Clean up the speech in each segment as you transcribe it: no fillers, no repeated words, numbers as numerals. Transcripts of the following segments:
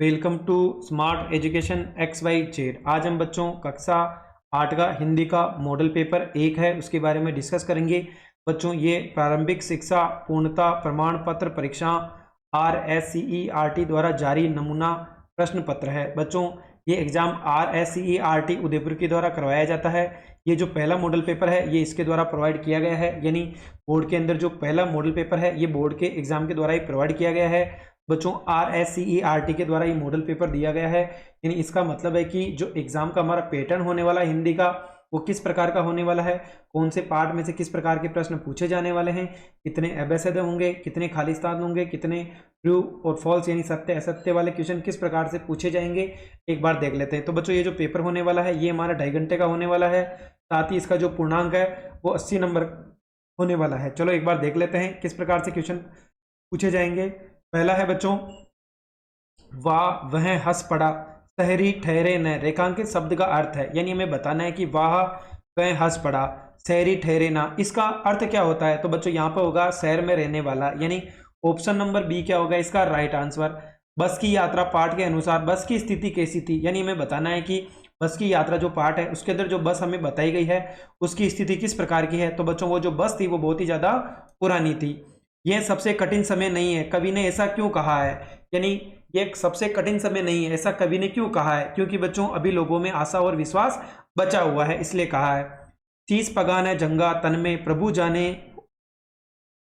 Welcome to smart education X Y Z. आज हम बच्चों कक्षा 8 का हिंदी का मॉडल पेपर 1 है उसके बारे में डिस्कस करेंगे। बच्चों ये प्रारंभिक शिक्षा पूर्णता प्रमाण पत्र परीक्षा RSCERT द्वारा जारी नमूना प्रश्न पत्र है। बच्चों ये एग्जाम RSCERT उदयपुर के द्वारा करवाया जाता है। ये जो पहला मॉडल पेपर है ये इसके द्वारा प्रोवाइड किया गया है, यानी बोर्ड के अंदर जो पहला मॉडल पेपर है ये बोर्ड के एग्जाम के द्वारा ही प्रोवाइड किया गया है। बच्चों RSCERT के द्वारा ये मॉडल पेपर दिया गया है, यानी इसका मतलब है कि जो एग्जाम का हमारा पैटर्न होने वाला है हिंदी का वो किस प्रकार का होने वाला है, कौन से पार्ट में से किस प्रकार के प्रश्न पूछे जाने वाले हैं, कितने एबेसद होंगे, कितने खाली स्थान होंगे, कितने ट्रू और फॉल्स यानी सत्य असत्य वाले क्वेश्चन किस प्रकार से पूछे जाएंगे, एक बार देख लेते हैं। तो बच्चों ये जो पेपर होने वाला है ये हमारा 2.5 घंटे का होने वाला है, साथ ही इसका जो पूर्णांक है वो 80 नंबर होने वाला है। चलो एक बार देख लेते हैं किस प्रकार से क्वेश्चन पूछे जाएंगे। पहला है बच्चों, वाह वह हंस पड़ा शहरी ठहरे न। रेखांकित शब्द का अर्थ है, यानी हमें बताना है कि वाह वह हंस पड़ा शहरी ठहरे ना, इसका अर्थ क्या होता है। तो बच्चों यहाँ पर होगा शहर में रहने वाला, यानी ऑप्शन नंबर बी क्या होगा इसका राइट आंसर। बस की यात्रा पाठ के अनुसार बस की स्थिति कैसी थी, यानी हमें बताना है कि बस की यात्रा जो पाठ है उसके अंदर जो बस हमें बताई गई है उसकी स्थिति किस प्रकार की है। तो बच्चों वो जो बस थी वो बहुत ही ज्यादा पुरानी थी। यह सबसे कठिन समय नहीं है, कवि ने ऐसा क्यों कहा है, यानी ये सबसे कठिन समय नहीं है ऐसा कवि ने क्यों कहा है, क्योंकि बच्चों अभी लोगों में आशा और विश्वास बचा हुआ है इसलिए कहा है। शीस पगान है जंगा तन में प्रभु जाने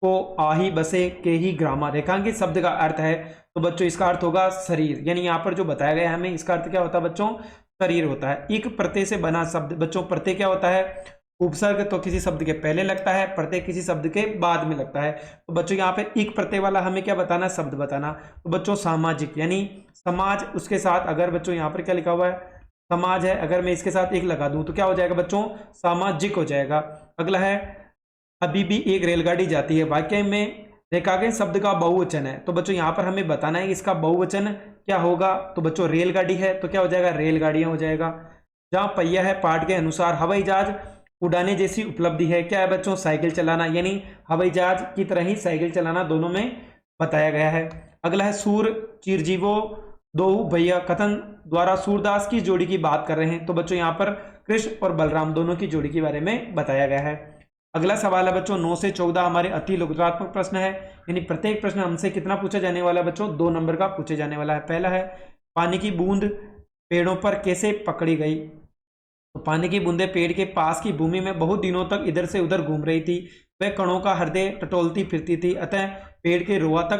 को आही बसे के ही ग्रामा। रेखांकित शब्द का अर्थ है, तो बच्चों इसका अर्थ होगा शरीर, यानी यहाँ पर जो बताया गया है हमें इसका अर्थ क्या होता है बच्चों, शरीर होता है। एक प्रत्यय से बना शब्द, बच्चों प्रत्यय क्या होता है, उपसर्ग तो किसी शब्द के पहले लगता है, प्रत्यय किसी शब्द के बाद में लगता है। तो बच्चों यहाँ पे एक प्रत्यय वाला हमें क्या बताना, शब्द बताना। तो बच्चों सामाजिक, यानी समाज, उसके साथ अगर बच्चों यहाँ पर क्या लिखा हुआ है समाज है, अगर मैं इसके साथ एक लगा दूं तो क्या हो जाएगा बच्चों, सामाजिक हो जाएगा। अगला है अभी भी एक रेलगाड़ी जाती है, वाक्य में रेखांकित शब्द का बहुवचन है। तो बच्चों यहाँ पर हमें बताना है इसका बहुवचन क्या होगा। तो बच्चों रेलगाड़ी है तो क्या हो जाएगा, रेलगाड़ियां हो जाएगा। जहां पहिया है पाठ के अनुसार हवाई जहाज उड़ाने जैसी उपलब्धि है, क्या है बच्चों, साइकिल चलाना, यानी हवाई जहाज की तरह ही साइकिल चलाना दोनों में बताया गया है। अगला है सूर चिरजीवो दो भैया कथन द्वारा सूरदास की जोड़ी की बात कर रहे हैं। तो बच्चों यहाँ पर कृष्ण और बलराम दोनों की जोड़ी के बारे में बताया गया है। अगला सवाल है बच्चों 9 से 14 हमारे अति लोकतात्मक प्रश्न है, यानी प्रत्येक प्रश्न हमसे कितना पूछा जाने वाला है बच्चों, 2 नंबर का पूछे जाने वाला है। पहला है पानी की बूंद पेड़ों पर कैसे पकड़ी गई। तो पानी की बूंदें पेड़ के पास की भूमि में बहुत दिनों तक इधर से उधर घूम रही थी, वह कणों का हृदय टटोलती फिरती थी, अतः पेड़ के रोआ तक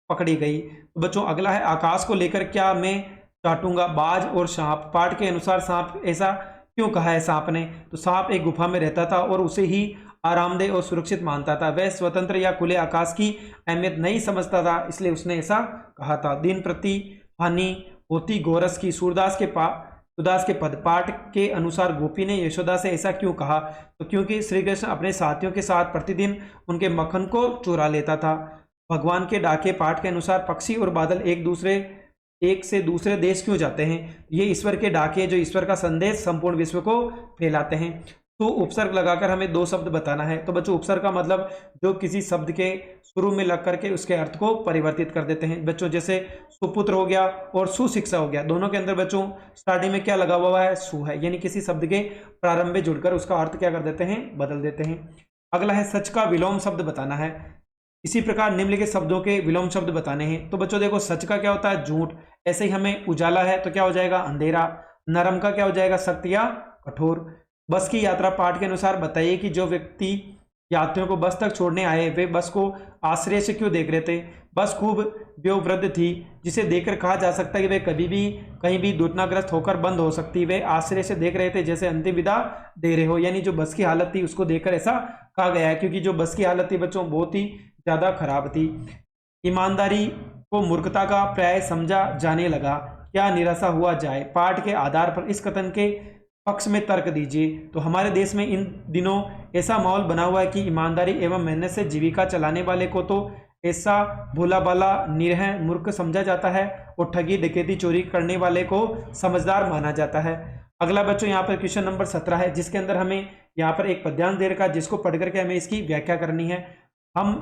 पकड़ी गई। तो बच्चों अगला है आकाश को लेकर क्या मैं चाटूंगा, बाज और सांप। पाठ के अनुसार सांप ऐसा क्यों कहा है सांप ने, तो सांप एक गुफा में रहता था और उसे ही आरामदेह और सुरक्षित मानता था, वह स्वतंत्र या खुले आकाश की अहमियत नहीं समझता था, इसलिए उसने ऐसा कहा था। दिन प्रति हानि होती गोरस की, सूरदास के पद। पाठ के अनुसार गोपी ने यशोदा से ऐसा क्यों कहा, तो क्योंकि श्री कृष्ण अपने साथियों के साथ प्रतिदिन उनके मक्खन को चुरा लेता था। भगवान के डाके, पाठ के अनुसार पक्षी और बादल एक से दूसरे देश क्यों जाते हैं, ये ईश्वर के डाके जो ईश्वर का संदेश संपूर्ण विश्व को फैलाते हैं। तो उपसर्ग लगाकर हमें 2 शब्द बताना है। तो बच्चों उपसर्ग का मतलब जो किसी शब्द के शुरू में लग करके उसके अर्थ को परिवर्तित कर देते हैं। बच्चों जैसे सुपुत्र हो गया और सुशिक्षा हो गया, दोनों के अंदर बच्चों स्टार्टिंग में क्या लगा हुआ है, सु है, यानी किसी शब्द के प्रारंभ में जुड़कर उसका अर्थ क्या कर देते हैं, बदल देते हैं। अगला है सच का विलोम शब्द बताना है। इसी प्रकार निम्नलिखित शब्दों के विलोम शब्द बताने हैं। तो बच्चों देखो सच का क्या होता है, झूठ। ऐसे ही हमें उजाला है तो क्या हो जाएगा, अंधेरा। नरम का क्या हो जाएगा, सख्त या कठोर। बस की यात्रा पाठ के अनुसार बताइए कि जो व्यक्ति यात्रियों को बस तक छोड़ने आए वे बस को आश्चर्य से क्यों देख रहे थे। बस खूब व्योवृद्ध थी जिसे देखकर कहा जा सकता है कि वे कभी भी कहीं भी दुर्घटनाग्रस्त होकर बंद हो सकती। वे आश्चर्य से देख रहे थे जैसे अंतिम विदा दे रहे हो, यानी जो बस की हालत थी उसको देखकर ऐसा कहा गया है, क्योंकि जो बस की हालत थी बच्चों बहुत ही ज्यादा खराब थी। ईमानदारी को मूर्खता का पर्याय समझा जाने लगा, क्या निराशा हुआ जाए। पाठ के आधार पर इस कथन के पक्ष में तर्क दीजिए। तो हमारे देश में इन दिनों ऐसा माहौल बना हुआ है कि ईमानदारी एवं मेहनत से जीविका चलाने वाले को तो ऐसा भोला भाला निरह मूर्ख समझा जाता है और ठगी डकैती चोरी करने वाले को समझदार माना जाता है। अगला बच्चों यहाँ पर क्वेश्चन नंबर 17 है, जिसके अंदर हमें यहाँ पर एक पद्यांश दे रखा है जिसको पढ़ करके हमें इसकी व्याख्या करनी है। हम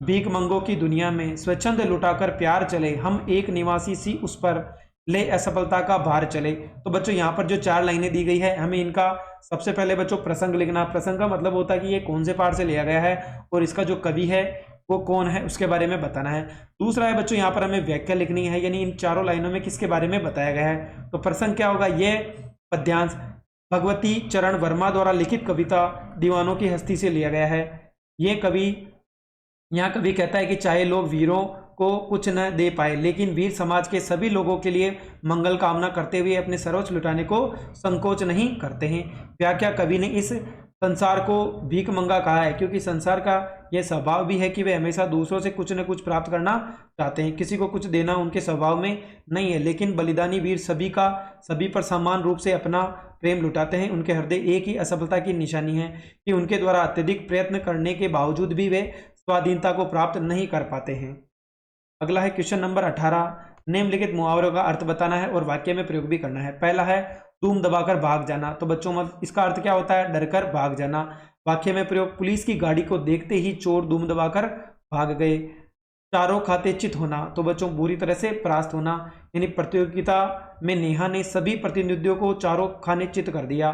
भीख मंगों की दुनिया में स्वच्छंद लुटाकर प्यार चले, हम एक निवासी सी उस पर ले असफलता का भार चले। तो बच्चों यहाँ पर जो 4 लाइनें दी गई है, हमें इनका सबसे पहले बच्चों प्रसंग लिखना। प्रसंग का मतलब होता है कि ये कौन से पाठ से लिया गया है और इसका जो कवि है वो कौन है, उसके बारे में बताना है। दूसरा है बच्चों यहाँ पर हमें व्याख्या लिखनी है, यानी इन चारों लाइनों में किसके बारे में बताया गया है। तो प्रसंग क्या होगा, ये पद्यांश भगवती चरण वर्मा द्वारा लिखित कविता दीवानों की हस्ती से लिया गया है। ये कवि, यहाँ कवि कहता है कि चाहे लोग वीरों को कुछ न दे पाए, लेकिन वीर समाज के सभी लोगों के लिए मंगल कामना करते हुए अपने सर्वोच्च लुटाने को संकोच नहीं करते हैं। व्याख्या, कवि ने इस संसार को भीख मंगा कहा है, क्योंकि संसार का यह स्वभाव भी है कि वे हमेशा दूसरों से कुछ न कुछ प्राप्त करना चाहते हैं। किसी को कुछ देना उनके स्वभाव में नहीं है, लेकिन बलिदानी वीर सभी पर समान रूप से अपना प्रेम लुटाते हैं। उनके हृदय एक ही असफलता की निशानी है कि उनके द्वारा अत्यधिक प्रयत्न करने के बावजूद भी वे स्वाधीनता को प्राप्त नहीं कर पाते हैं। अगला है क्वेश्चन नंबर 18, निम्नलिखित मुहावरों का अर्थ बताना है और वाक्य में प्रयोग भी करना है। पहला है धूम दबाकर भाग जाना। तो बच्चों इसका अर्थ क्या होता है, डरकर भाग जाना। वाक्य में प्रयोग, पुलिस की गाड़ी को देखते ही चोर धूम दबाकर भाग गए। चारों खाते चित होना। तो बच्चों बुरी तरह से परास्त होना, यानी प्रतियोगिता में नेहा ने सभी प्रतिनिधियों को चारों खाने चित कर दिया।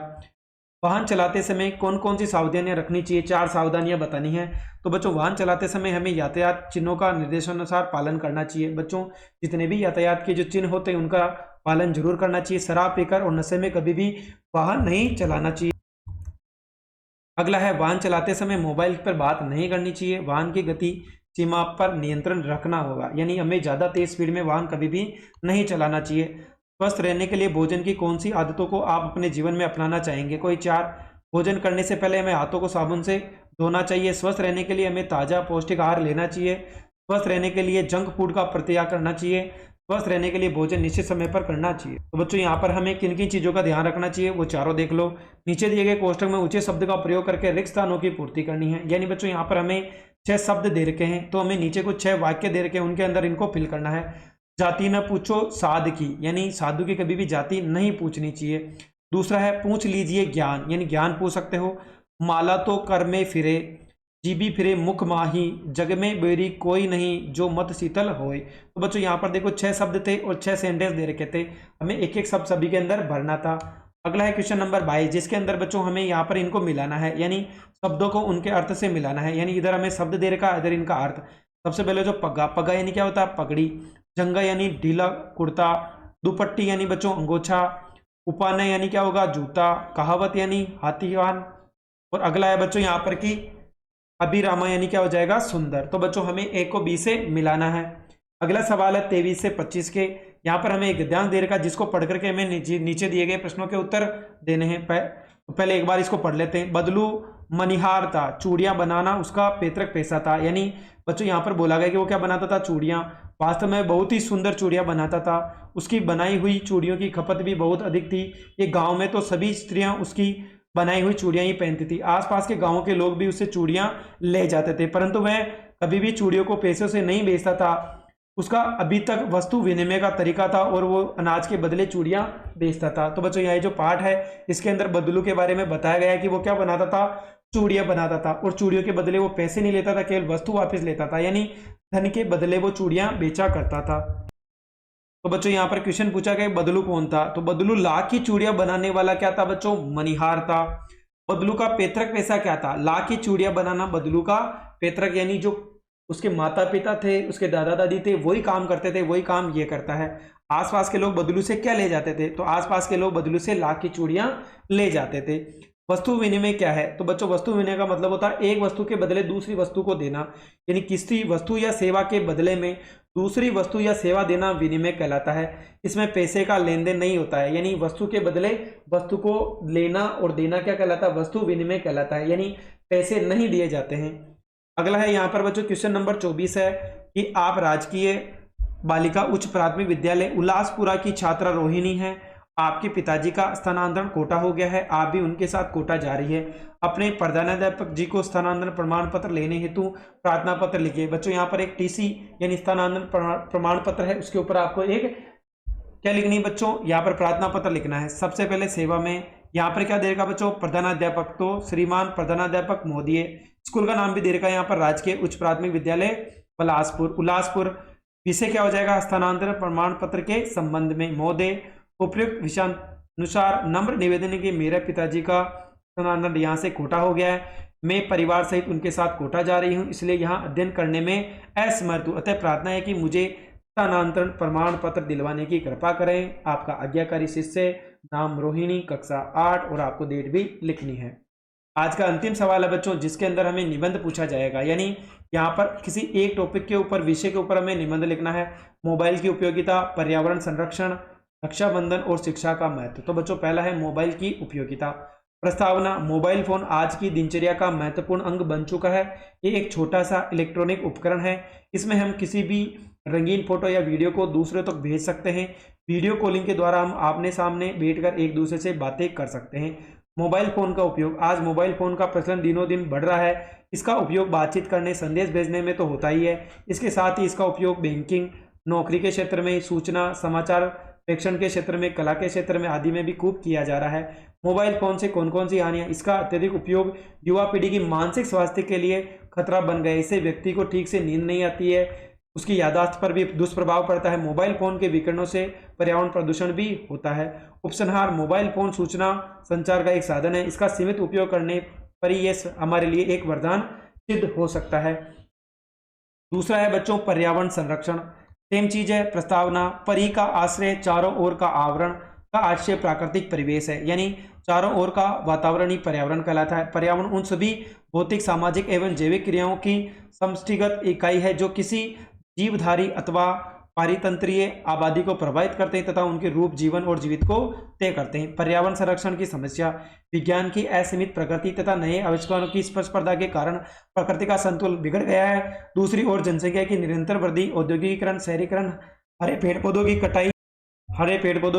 वाहन चलाते समय कौन कौन सी सावधानियां रखनी चाहिए, 4 सावधानियां बतानी है। तो बच्चों वाहन चलाते समय हमें यातायात चिन्हों का निर्देशानुसार पालन करना चाहिए। बच्चों जितने भी यातायात के जो चिन्ह होते हैं उनका पालन जरूर करना चाहिए। शराब पीकर और नशे में कभी भी वाहन नहीं चलाना चाहिए। अगला है वाहन चलाते समय मोबाइल पर बात नहीं करनी चाहिए। वाहन की गति सीमा पर नियंत्रण रखना होगा, यानी हमें ज़्यादा तेज स्पीड में वाहन कभी भी नहीं चलाना चाहिए। स्वस्थ रहने के लिए भोजन की कौन सी आदतों को आप अपने जीवन में अपनाना चाहेंगे। कोई 4, भोजन करने से पहले हमें हाथों को साबुन से धोना चाहिए। स्वस्थ रहने के लिए हमें ताज़ा पौष्टिक आहार लेना चाहिए। स्वस्थ रहने के लिए जंक फूड का परित्याग करना चाहिए। स्वस्थ रहने के लिए भोजन निश्चित समय पर करना चाहिए। तो बच्चों यहाँ पर हमें किन किन चीज़ों का ध्यान रखना चाहिए वो चारों देख लो। नीचे दिए गए कोष्टक में ऊंचे शब्द का प्रयोग करके रिक्त स्थानों की पूर्ति करनी है। यानी बच्चों यहाँ पर हमें 6 शब्द दे रखे हैं, तो हमें नीचे कुछ 6 वाक्य दे रखे हैं, उनके अंदर इनको फिल करना है। जाति न पूछो साध की, यानी साधु की कभी भी जाति नहीं पूछनी चाहिए। दूसरा है पूछ लीजिए ज्ञान, यानी ज्ञान पूछ सकते हो। माला तो कर में फिरे, जीबी फिरे मुख माही, जग में बेरी कोई नहीं जो मत शीतल होए। तो बच्चों यहाँ पर देखो 6 शब्द थे और 6 सेंटेंस दे रखे थे, हमें एक एक शब्द सभी के अंदर भरना था। अगला है क्वेश्चन नंबर 22, जिसके अंदर बच्चों हमें यहाँ पर इनको मिलाना है, यानी शब्दों को उनके अर्थ से मिलाना है। यानी इधर हमें शब्द दे रखा, इधर इनका अर्थ। सबसे पहले जो पग्गा, पग्गा यानी क्या होता है, पगड़ी। जंगा यानी ढीला कुर्ता। दुपट्टी यानी बच्चों अंगोछा। उपाना यानी क्या होगा, जूता। कहावत यानी हाथीवान। और अगला है बच्चों यहाँ पर की अभिरामा, यानी क्या हो जाएगा, सुंदर। तो बच्चों हमें ए को बी से मिलाना है। अगला सवाल है 23 से 25 के। यहाँ पर हमें एक गद्यांश दे रखा, जिसको पढ़ करके हमें नीचे दिए गए प्रश्नों के उत्तर देने हैं। पहले एक बार इसको पढ़ लेते हैं। बदलू मनिहार था, चूड़ियां बनाना उसका पैतृक पेशा था। यानी बच्चों यहाँ पर बोला गया कि वो क्या बनाता था, चूड़ियां। वास्तव में बहुत ही सुंदर चूड़ियां बनाता था। उसकी बनाई हुई चूड़ियों की खपत भी बहुत अधिक थी। ये गाँव में तो सभी स्त्रियां उसकी बनाई हुई चूड़ियां ही पहनती थी। आसपास के गांवों के लोग भी उससे चूड़ियां ले जाते थे, परंतु वह कभी भी चूड़ियों को पैसों से नहीं बेचता था। उसका अभी तक वस्तु विनिमय का तरीका था और वो अनाज के बदले चूड़ियां बेचता था। तो बच्चों यह जो पाठ है इसके अंदर बदलू के बारे में बताया गया है कि वो क्या बनाता था, चूड़ियां बनाता था। और चूड़ियों के बदले वो पैसे नहीं लेता था, केवल वस्तु वापस लेता था, यानी धन के बदले वो चूड़ियां बेचा करता था। तो बच्चों यहाँ पर क्वेश्चन पूछा गया बदलू कौन था। तो बदलू लाख की चूड़ियां बनाने वाला क्या था बच्चों, मनिहार था। बदलू का पैतृक पेशा क्या था, लाख की चूड़ियां बनाना बदलू का पैतृक, यानी जो उसके माता पिता थे, उसके दादा दादी थे, वही काम करते थे, वही काम ये करता है। आसपास के लोग बदलू से क्या ले जाते थे, तो आसपास के लोग बदलू से लाख की चूड़ियां ले जाते थे। वस्तु विनिमय क्या है, तो बच्चों वस्तु विनिमय का मतलब होता है एक वस्तु के बदले दूसरी वस्तु को देना, यानी किसी वस्तु या सेवा के बदले में दूसरी वस्तु या सेवा देना विनिमय कहलाता है। इसमें पैसे का लेन देन नहीं होता है, यानी वस्तु के बदले वस्तु को लेना और देना क्या कहलाता है, वस्तु विनिमय कहलाता है, यानी पैसे नहीं दिए जाते हैं। अगला है यहाँ पर बच्चों क्वेश्चन नंबर 24 है कि आप राजकीय बालिका उच्च प्राथमिक विद्यालय उल्लासपुरा की छात्रा रोहिणी है। आपके पिताजी का स्थानांतरण कोटा हो गया है, आप भी उनके साथ कोटा जा रही है। अपने प्रधानाध्यापक जी को स्थानांतरण प्रमाण पत्र लेने हेतु प्रार्थना पत्र लिखिए। बच्चों यहाँ पर एक टीसी यानी स्थानांतरण प्रमाण पत्र है, उसके ऊपर आपको एक क्या लिखनी है बच्चों, यहाँ पर प्रार्थना पत्र लिखना है। सबसे पहले सेवा में यहाँ पर क्या देगा बच्चों, प्रधानाध्यापक, तो श्रीमान प्रधानाध्यापक महोदय स्कूल का नाम भी दे रखा है यहाँ पर, राजकीय उच्च प्राथमिक विद्यालय उल्लासपुर। उल्लासपुर। विषय क्या हो जाएगा, स्थानांतरण प्रमाण पत्र के संबंध में। महोदय, उपयुक्त विषयानुसार नम्र निवेदन है कि मेरे पिताजी का स्थानांतरण यहाँ से कोटा हो गया है, मैं परिवार सहित उनके साथ कोटा जा रही हूँ, इसलिए यहाँ अध्ययन करने में असमर्थ हूँ, अतः प्रार्थना है कि मुझे स्थानांतरण प्रमाण पत्र दिलवाने की कृपा करें। आपका आज्ञाकारी शिष्य, नाम रोहिणी, कक्षा 8, और आपको डेट भी लिखनी है। आज का अंतिम सवाल है बच्चों, जिसके अंदर हमें निबंध पूछा जाएगा, यानी यहाँ पर किसी एक टॉपिक के ऊपर, विषय के ऊपर हमें निबंध लिखना है। मोबाइल की उपयोगिता, पर्यावरण संरक्षण, रक्षाबंधन और शिक्षा का महत्व। तो बच्चों पहला है मोबाइल की उपयोगिता। प्रस्तावना, मोबाइल फोन आज की दिनचर्या का महत्वपूर्ण अंग बन चुका है। ये एक छोटा सा इलेक्ट्रॉनिक उपकरण है, इसमें हम किसी भी रंगीन फोटो या वीडियो को दूसरों तक भेज सकते हैं। वीडियो कॉलिंग के द्वारा हम आमने सामने बैठकर एक दूसरे से बातें कर सकते हैं। मोबाइल फोन का उपयोग, आज मोबाइल फोन का प्रचलन दिनों दिन बढ़ रहा है। इसका उपयोग बातचीत करने, संदेश भेजने में तो होता ही है, इसके साथ ही इसका उपयोग बैंकिंग, नौकरी के क्षेत्र में, सूचना समाचार प्रेषण के क्षेत्र में, कला के क्षेत्र में आदि में भी खूब किया जा रहा है। मोबाइल फोन से कौन कौन सी हानियां, इसका अत्यधिक उपयोग युवा पीढ़ी की मानसिक स्वास्थ्य के लिए खतरा बन गया। इससे व्यक्ति को ठीक से नींद नहीं आती है, उसकी याददाश्त पर भी दुष्प्रभाव पड़ता है। मोबाइल फोन के विकिरणों से पर्यावरण प्रदूषण भी होता है। उपसंहार, मोबाइल फोन सूचना संचार का एक साधन है, इसका सीमित उपयोग करने पर ही यह हमारे लिए एक वरदान सिद्ध हो सकता है। दूसरा है बच्चों पर्यावरण संरक्षण। सेम चीज है। प्रस्तावना, परी का आश्रय, चारों ओर का आवरण का आश्रय प्राकृतिक परिवेश है, यानी चारों ओर का वातावरण ही पर्यावरण कहलाता है। पर्यावरण उन सभी भौतिक, सामाजिक एवं जैविक क्रियाओं की समष्टिगत इकाई है जो किसी जीवधारी अथवा पारितंत्रीय आबादी को प्रभावित करते हैं तथा उनके रूप, जीवन और जीवित को तय करते हैं। पर्यावरण संरक्षण की समस्या, विज्ञान की असीमित प्रगति तथा नए आविष्कारों की स्पर्धा के कारण प्रकृति का संतुलन बिगड़ गया है। दूसरी ओर जनसंख्या की निरंतर वृद्धि, औद्योगिकीकरण, शहरीकरण, हरे पेड़ पौधों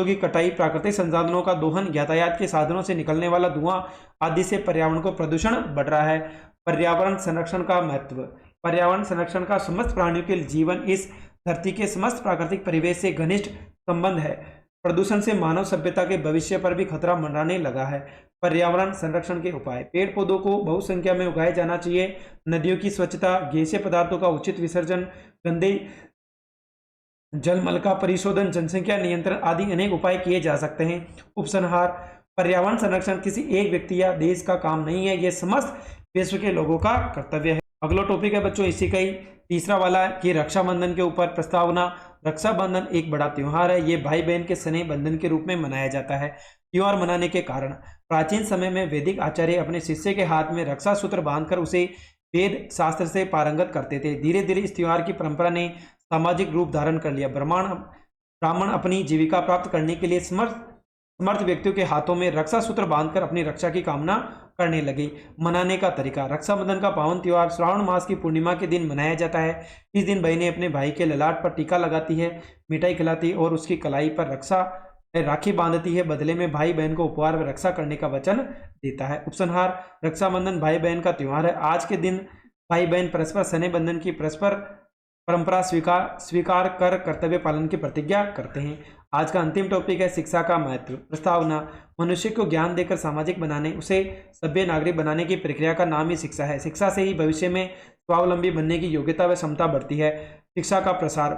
की कटाई, प्राकृतिक संसाधनों का दोहन, यातायात के साधनों से निकलने वाला धुआं आदि से पर्यावरण को प्रदूषण बढ़ रहा है। पर्यावरण संरक्षण का महत्व, पर्यावरण संरक्षण का समस्त प्राणियों के जीवन, इस धरती के समस्त प्राकृतिक परिवेश से घनिष्ठ संबंध है। प्रदूषण से मानव सभ्यता के भविष्य पर भी खतरा मंडराने लगा है। पर्यावरण संरक्षण के उपाय, पेड़ पौधों को बहुसंख्या में उगाया जाना चाहिए। नदियों की स्वच्छता, गैसीय पदार्थों का उचित विसर्जन, गंदे जलमल का परिशोधन, जनसंख्या नियंत्रण आदि अनेक उपाय किए जा सकते हैं। उपसंहार, पर्यावरण संरक्षण किसी एक व्यक्ति या देश का काम नहीं है, यह समस्त विश्व के लोगों का कर्तव्य है। अगला टॉपिक है बच्चों इसी का ही तीसरा वाला कि रक्षाबंधन के ऊपर। प्रस्तावना, रक्षाबंधन एक बड़ा त्योहार है, ये भाई बहन के स्नेह बंधन के रूप में मनाया जाता है। त्योहार मनाने के कारण, प्राचीन समय में वैदिक आचार्य अपने शिष्य के हाथ में रक्षा सूत्र बांधकर उसे वेद शास्त्र से पारंगत करते थे। धीरे धीरे इस त्योहार की परंपरा ने सामाजिक रूप धारण कर लिया। ब्राह्मण अपनी जीविका प्राप्त करने के लिए समर्थ व्यक्तियों के हाथों में रक्षा सूत्र बांधकर अपनी रक्षा की कामना करने लगे। मनाने का तरीका, रक्षाबंधन का पावन त्योहार श्रावण मास की पूर्णिमा के दिन मनाया जाता है। इस दिन बहनें अपने भाई के ललाट पर टीका लगाती है, मिठाई खिलाती है और उसकी कलाई पर राखी बांधती है। बदले में भाई बहन को उपहार व रक्षा करने का वचन देता है। उपसंहार, रक्षाबंधन भाई बहन का त्योहार है। आज के दिन भाई बहन परस्पर स्नेह बंधन की परस्पर परंपरा स्वीकार कर कर्तव्य पालन की प्रतिज्ञा करते हैं। आज का अंतिम टॉपिक है शिक्षा का महत्व। प्रस्तावना, मनुष्य को ज्ञान देकर सामाजिक बनाने, उसे सभ्य नागरिक बनाने की प्रक्रिया का नाम ही शिक्षा है। शिक्षा से ही भविष्य में स्वावलंबी बनने की योग्यता व क्षमता बढ़ती है। शिक्षा का प्रसार,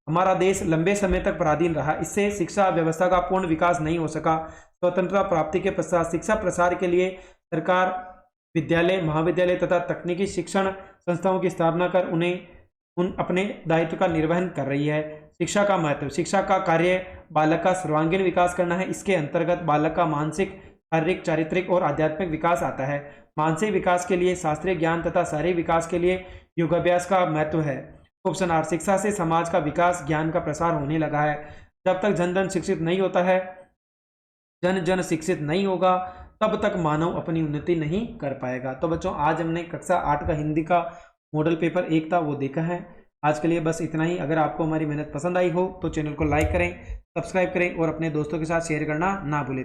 हमारा देश लंबे समय तक पराधीन रहा, इससे शिक्षा व्यवस्था का पूर्ण विकास नहीं हो सका। स्वतंत्रता प्राप्ति के पश्चात शिक्षा प्रसार के लिए सरकार विद्यालय, महाविद्यालय तथा तकनीकी शिक्षण संस्थाओं की स्थापना कर उन अपने दायित्व का निर्वहन कर रही है। शिक्षा का महत्व, शिक्षा का कार्य बालक का सर्वांगीण विकास करना है। इसके अंतर्गत बालक का मानसिक, शारीरिक, चारित्रिक और आध्यात्मिक विकास आता है। मानसिक विकास के लिए शास्त्रीय ज्ञान तथा शारीरिक विकास के लिए योगाभ्यास का महत्व है। उपसंहार, शिक्षा से समाज का विकास, ज्ञान का प्रसार होने लगा है। जब तक जन जन शिक्षित नहीं होता है, जन जन शिक्षित नहीं होगा, तब तक मानव अपनी उन्नति नहीं कर पाएगा। तो बच्चों आज हमने कक्षा 8 का हिंदी का मॉडल पेपर 1 था वो देखा है। आज के लिए बस इतना ही। अगर आपको हमारी मेहनत पसंद आई हो तो चैनल को लाइक करें, सब्सक्राइब करें और अपने दोस्तों के साथ शेयर करना ना भूलें।